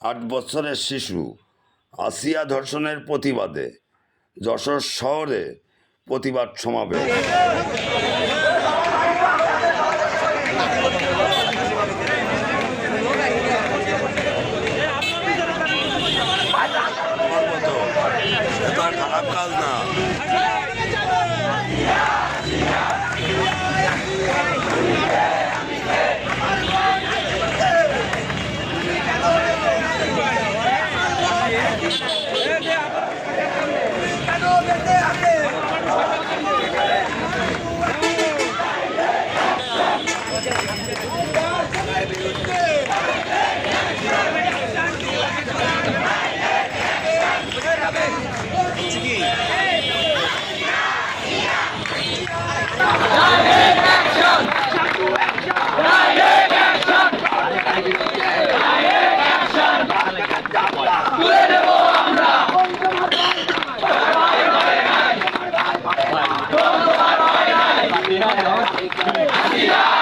8 বছরের শিশু আসিয়া ধর্ষণের প্রতিবাদে যশোর শহরে প্রতিবাদ সমাবেশ। খারাপ কাজ না। Yeah.